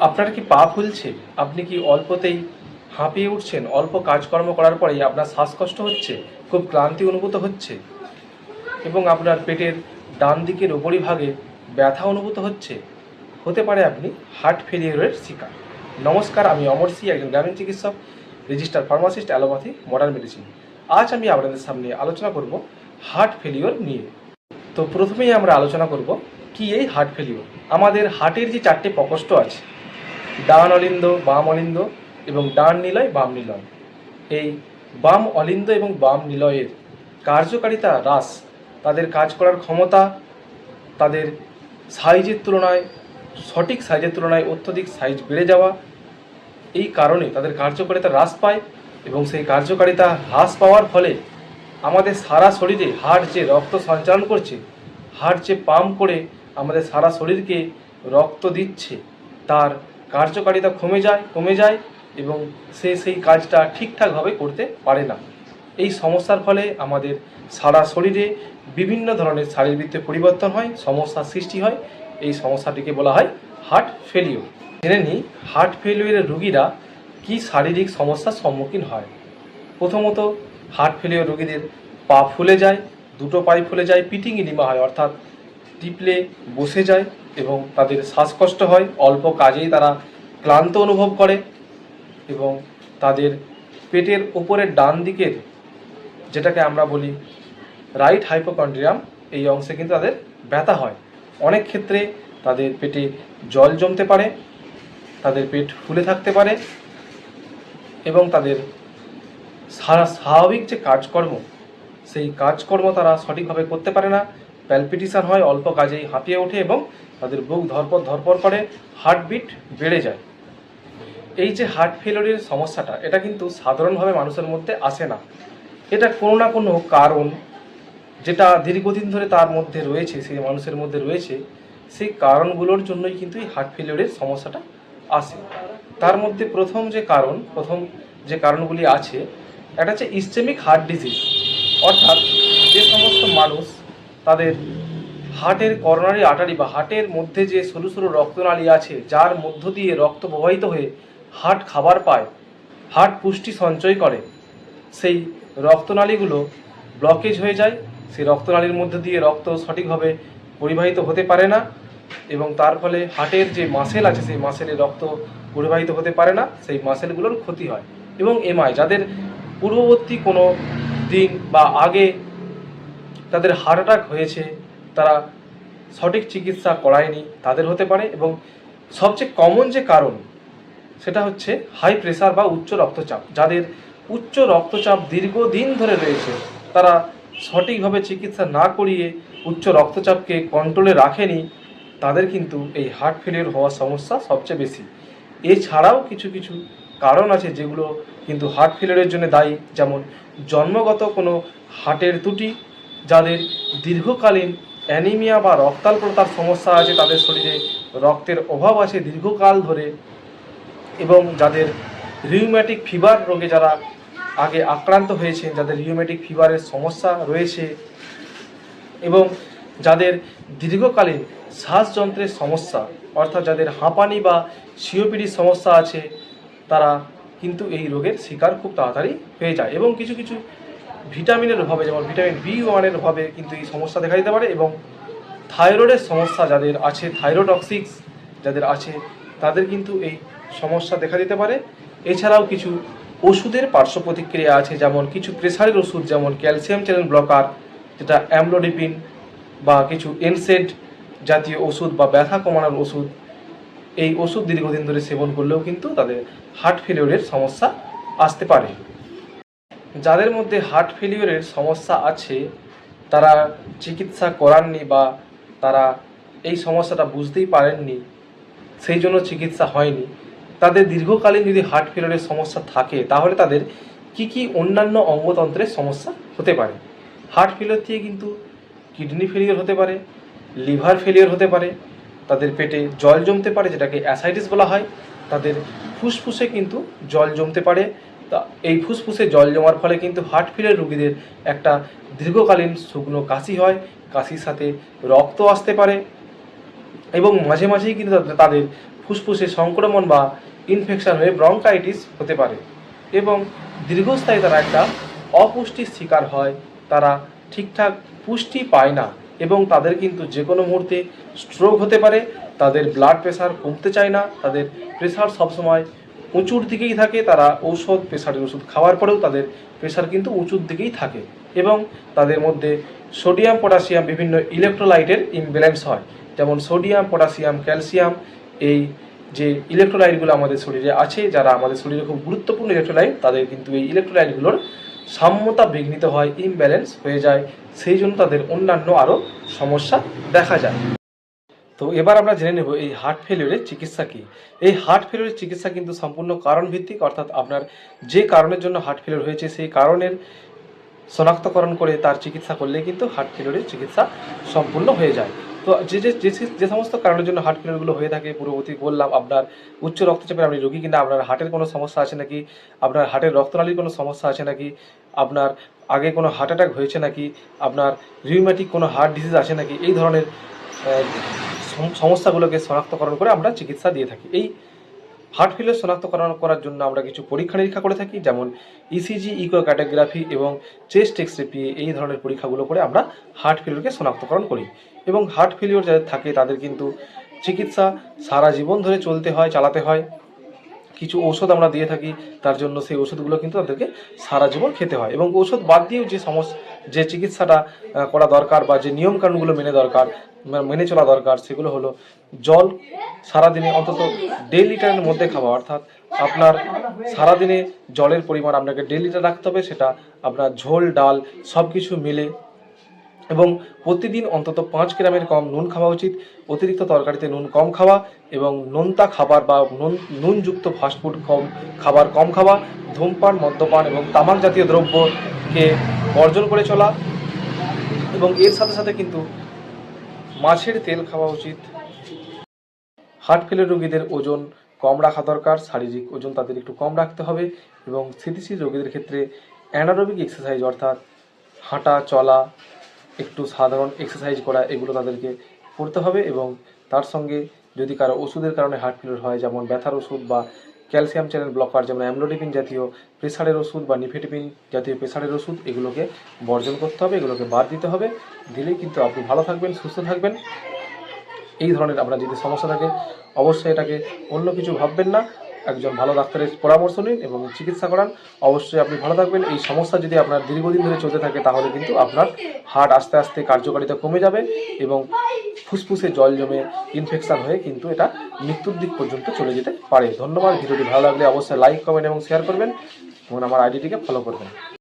আপনার কি পা ফুলছে? আপনি কি অল্পতেই হাঁপিয়ে উঠছেন? অল্প কাজকর্ম করার পরেই আপনার শ্বাসকষ্ট হচ্ছে, খুব ক্লান্তি অনুভূত হচ্ছে এবং আপনার পেটের ডান দিকের উপরিভাগে ব্যথা অনুভূত হচ্ছে? হতে পারে আপনি হার্ট ফেলিওরের শিকার। নমস্কার, আমি অমর সি, একজন গ্রামীণ চিকিৎসক, register pharmacist, allopathy, modern medicine. আজ আমি আপনাদের সামনে আলোচনা করব হার্ট ফেলিওর নিয়ে। তো প্রথমেই আমরা আলোচনা করব কি এই হার্ট ফেলিওর। আমাদের হার্টের যে চারটে প্রকোষ্ঠ আছে, ডান অলিন্দ, বাম অলিন্দ এবং ডান নিলয়, বাম নিলয়। এই বাম অলিন্দ এবং বাম নিলয়ের কার্যকারিতা হ্রাস, তাদের কাজ করার ক্ষমতা, তাদের সাইজের তুলনায়, সঠিক সাইজের তুলনায় অত্যধিক সাইজ বেড়ে যাওয়া, এই কারণে তাদের কার্যকারিতা হ্রাস পায় এবং সেই কার্যকারিতা হ্রাস পাওয়ার ফলে আমাদের সারা শরীরে হার্ট যে রক্ত সঞ্চালন করছে, হার্ট যে পাম্প করে আমাদের সারা শরীরকে রক্ত দিচ্ছে, তার কার্যকারিতা কমে যায় এবং সেই কাজটা ঠিকঠাকভাবে করতে পারে না। এই সমস্যার ফলে আমাদের সারা শরীরে বিভিন্ন ধরনের শারীরবৃত্তীয় পরিবর্তন হয়, সমস্যার সৃষ্টি হয়। এই সমস্যাটিকে বলা হয় হার্ট ফেলিওর। জেনে নিই হার্ট ফেলিওরের রোগীরা কী শারীরিক সমস্যার সম্মুখীন হয়। প্রথমত, হার্ট ফেলিওর রোগীদের পা ফুলে যায়, দুটো পায়ে ফুলে যায়, পিটিং ইডিমা হয়, অর্থাৎ টিপলে বসে যায় এবং তাদের শ্বাসকষ্ট হয়, অল্প কাজেই তারা ক্লান্ত অনুভব করে এবং তাদের পেটের ওপরের ডান দিকের, যেটাকে আমরা বলি রাইট হাইপোকন্ড্রিয়াম, এই অংশে কিন্তু তাদের ব্যথা হয়। অনেক ক্ষেত্রে তাদের পেটে জল জমতে পারে, তাদের পেট ফুলে থাকতে পারে এবং তাদের স্বাভাবিক যে কাজকর্ম, সেই কাজকর্ম তারা সঠিকভাবে করতে পারে না। প্যালপিটেশন হয়, অল্প কাজেই হাঁপিয়ে ওঠে এবং তাদের বুক ধরপড় করে, হার্টবিট বেড়ে যায়। এই যে হার্ট ফেলিওরের সমস্যাটা, এটা কিন্তু সাধারণভাবে মানুষের মধ্যে আসে না। এটা কোনো না কোনো কারণ, যেটা দীর্ঘদিন ধরে তার মধ্যে রয়েছে, সেই মানুষের মধ্যে রয়েছে, সেই কারণগুলোর জন্যই কিন্তু এই হার্ট ফেলিওরের সমস্যাটা আসে। তার মধ্যে প্রথম যে কারণগুলি আছে, একটা হচ্ছে ইসচেমিক হার্ট ডিজিজ, অর্থাৎ যে সমস্ত মানুষ তাদের হার্টের করোনারি আর্টারি বা হার্টের মধ্যে যে সরু সরু রক্তনালী আছে, যার মধ্য দিয়ে রক্ত প্রবাহিত হয়ে হার্ট খাবার পায়, হার্ট পুষ্টি সঞ্চয় করে, সেই রক্তনালীগুলো ব্লকেজ হয়ে যায়। সেই রক্তনালীর মধ্যে দিয়ে রক্ত সঠিকভাবে পরিবাহিত হতে পারে না এবং তার ফলে হার্টের যে মাসেল আছে, সেই মাসেলে রক্ত পরিবাহিত হতে পারে না, সেই মাসেলগুলোর ক্ষতি হয়। এবং এমআই, যাদের পূর্ববর্তী কোনো দিন বা আগে তাদের হার্ট অ্যাটাক হয়েছে, তারা সঠিক চিকিৎসা করায়নি, তাদের হতে পারে। এবং সবচেয়ে কমন যে কারণ, সেটা হচ্ছে হাই প্রেশার বা উচ্চ রক্তচাপ। যাদের উচ্চ রক্তচাপ দীর্ঘদিন ধরে রয়েছে, তারা সঠিকভাবে চিকিৎসা না করিয়ে উচ্চ রক্তচাপকে কন্ট্রোলে রাখেনি, তাদের কিন্তু এই হার্ট ফেলিওর হওয়ার সমস্যা সবচেয়ে বেশি। এছাড়াও কিছু কারণ আছে যেগুলো কিন্তু হার্ট ফেলিওরের জন্য দায়ী, যেমন জন্মগত কোনো হার্টের ত্রুটি, যাদের দীর্ঘকালীন অ্যানিমিয়া বা রক্তাল্পতার সমস্যা আছে, তাদের শরীরে রক্তের অভাব আছে দীর্ঘকাল ধরে, এবং যাদের রিউম্যাটিক ফিভার রোগে যারা আগে আক্রান্ত হয়েছে, যাদের রিউম্যাটিক ফিভারের সমস্যা রয়েছে, এবং যাদের দীর্ঘকালীন শ্বাসযন্ত্রের সমস্যা, অর্থাৎ যাদের হাঁপানি বা সিওপিডির সমস্যা আছে, তারা কিন্তু এই রোগের শিকার খুব তাড়াতাড়ি হয়ে যায়। এবং কিছু ভিটামিনের অভাবে, যেমন ভিটামিন B1 অভাবে কিন্তু এই সমস্যা দেখা দিতে পারে। এবং থাইরয়েডের সমস্যা যাদের আছে, থাইরোটক্সিক্স যাদের আছে, তাদের কিন্তু এই সমস্যা দেখা দিতে পারে। এছাড়াও কিছু ওষুধের পার্শ্ব প্রতিক্রিয়া আছে, যেমন কিছু প্রেসারের ওষুধ, যেমন ক্যালসিয়াম চ্যানেল ব্লকার, যেটা অ্যামলোডিপিন, বা কিছু এনসেড জাতীয় ওষুধ বা ব্যথা কমানোর ওষুধ। এই ওষুধ দীর্ঘদিন ধরে সেবন করলেও কিন্তু তাদের হার্ট ফেলিওরের সমস্যা আসতে পারে। যাদের মধ্যে হার্ট ফেলিওরের সমস্যা আছে, তারা চিকিৎসা করাননি বা তারা এই সমস্যাটা বুঝতেই পারেননি, সেই জন্য চিকিৎসা হয়নি, তাদের দীর্ঘকালীন যদি হার্ট ফেলিওরের সমস্যা থাকে, তাহলে তাদের কি অন্যান্য অঙ্গতন্ত্রের সমস্যা হতে পারে। হার্ট ফেলিওর থেকে কিন্তু কিডনি ফেলিওর হতে পারে, লিভার ফেলিওর হতে পারে, তাদের পেটে জল জমতে পারে, যেটাকে অ্যাসাইটিস বলা হয়, তাদের ফুসফুসে কিন্তু জল জমতে পারে। তা এই ফুসফুসে জল জমার ফলে কিন্তু হার্ট ফেলিওর রোগীদের একটা দীর্ঘকালীন শুকনো কাশি হয়, কাশির সাথে রক্ত আসতে পারে এবং মাঝে মাঝেই কিন্তু তাদের ফুসফুসে সংক্রমণ বা ইনফেকশন হয়ে ব্রঙ্কাইটিস হতে পারে এবং দীর্ঘস্থায়ী তারা একটা অপুষ্টির শিকার হয়, তারা ঠিকঠাক পুষ্টি পায় না এবং তাদের কিন্তু যে কোনো মুহূর্তে স্ট্রোক হতে পারে, তাদের ব্লাড প্রেশার কমতে চায় না, তাদের প্রেশার সবসময় উঁচুর দিকেই থাকে, তারা প্রেশারের ওষুধ খাওয়ার পরেও তাদের প্রেশার কিন্তু উঁচুর দিকেই থাকে এবং তাদের মধ্যে সোডিয়াম পটাশিয়াম বিভিন্ন ইলেকট্রোলাইটের ইমব্যালেন্স হয়, যেমন সোডিয়াম পটাশিয়াম ক্যালসিয়াম। এই যে ইলেকট্রোলাইটগুলো আমাদের শরীরে আছে, যারা আমাদের শরীরে খুব গুরুত্বপূর্ণ ইলেকট্রোলাইট, তাদের কিন্তু এই ইলেকট্রোলাইটগুলোর সাম্যতা বিঘ্নিত হয়, ইমব্যালেন্স হয়ে যায়, সেই জন্য তাদের অন্যান্য আরও সমস্যা দেখা যায়। তো এবার আমরা জেনে নেব এই হার্ট ফেলিওরের চিকিৎসা কী। এই হার্ট ফেলিওরের চিকিৎসা কিন্তু সম্পূর্ণ কারণ ভিত্তিক, অর্থাৎ আপনার যে কারণের জন্য হার্ট ফেলিওর হয়েছে সেই কারণের শনাক্তকরণ করে তার চিকিৎসা করলে কিন্তু হার্ট ফেলিওরের চিকিৎসা সম্পূর্ণ হয়ে যায়। তো যে সমস্ত কারণের জন্য হার্ট ফেলিওরগুলো হয়ে থাকে, পূর্ববর্তী বললাম, আপনার উচ্চ রক্তচাপের আপনি রোগী কিনা, আপনার হার্টের কোনো সমস্যা আছে নাকি, আপনার হার্টের রক্তনালীর কোনো সমস্যা আছে নাকি, আপনার আগে কোনো হার্ট অ্যাটাক হয়েছে নাকি, আপনার রিউম্যাটিক কোনো হার্ট ডিজিজ আছে নাকি, এই ধরনের সমস্যাগুলোকে শনাক্তকরণ করে আমরা চিকিৎসা দিয়ে থাকি। এই হার্ট ফেলিওর শনাক্তকরণ করার জন্য আমরা কিছু পরীক্ষা নিরীক্ষা করে থাকি, যেমন ইসিজি, ইকোকার্ডিওগ্রাফি এবং চেস্ট এক্সরে পিএ, এই ধরনের পরীক্ষাগুলো করে আমরা হার্ট ফেলিওরকে শনাক্তকরণ করি। এবং হার্ট ফেলিওর যাদের থাকে তাদের কিন্তু চিকিৎসা সারা জীবন ধরে চালাতে হয়। কিছু ঔষধ আমরা দিয়ে থাকি, তার জন্য সেই ওষুধগুলো কিন্তু তাদেরকে সারা জীবন খেতে হয়। এবং ঔষধ বাদ দিয়েও যে চিকিৎসাটা করা দরকার বা যে নিয়মকানুনগুলো মেনে চলা দরকার, সেগুলো হলো জল সারাদিনে অন্তত 1.5 লিটারের মধ্যে খাওয়া, অর্থাৎ আপনার সারাদিনে জলের পরিমাণ আপনাকে 1.5 লিটার রাখতে হবে, সেটা আপনার ঝোল ডাল সব কিছু মিলে। এবং প্রতিদিন অন্তত 5 গ্রামের কম নুন খাওয়া উচিত, অতিরিক্ত তরকারিতে নুন কম খাওয়া এবং নোনতা খাবার বা নুনযুক্ত ফাস্টফুড খাবার কম খাওয়া, ধূমপান, মদ্যপান এবং তামাক জাতীয় দ্রব্যকে বর্জন করে চলা এবং এর সাথে সাথে কিন্তু মাছের তেল খাওয়া উচিত। হার্ট ফেলিওর রোগীদের ওজন কম রাখা দরকার, শারীরিক ওজন তাদের একটু কম রাখতে হবে এবং স্থিতিশীল রোগীদের ক্ষেত্রে অ্যানারোবিক এক্সারসাইজ, অর্থাৎ হাঁটা চলা, একটু সাধারণ এক্সারসাইজ করা, এগুলো তাদেরকে করতে হবে। এবং তার সঙ্গে যদি কারো ওষুধের কারণে হার্ট ফেলিওর হয়, যেমন ব্যথার ওষুধ বা ক্যালসিয়াম চ্যানেল ব্লকার, যেমন অ্যামলোডিপিন জাতীয় প্রেসারের ওষুধ বা নিফেটিপিন জাতীয় প্রেসারের ওষুধ, এগুলোকে বর্জন করতে হবে, এগুলোকে বাদ দিতে হবে। দিলেই কিন্তু আপনি ভালো থাকবেন, সুস্থ থাকবেন। এই ধরনের আপনার যদি সমস্যা থাকে অবশ্যই এটাকে অন্য কিছু ভাববেন না, একজন ভালো ডাক্তারের পরামর্শ নিন এবং চিকিৎসা করান, অবশ্যই আপনি ভালো থাকবেন। এই সমস্যা যদি আপনার দীর্ঘদিন ধরে চলতে থাকে তাহলে কিন্তু আপনার হার্ট আস্তে আস্তে কার্যকারিতা কমে যাবে এবং ফুসফুসে জল জমে ইনফেকশন হয়ে কিন্তু এটা মৃত্যুর দিক পর্যন্ত চলে যেতে পারে। ধন্যবাদ। ভিডিওটি ভালো লাগলে অবশ্যই লাইক, কমেন্ট এবং শেয়ার করবেন এবং আমার আইডিটিকে ফলো করবেন।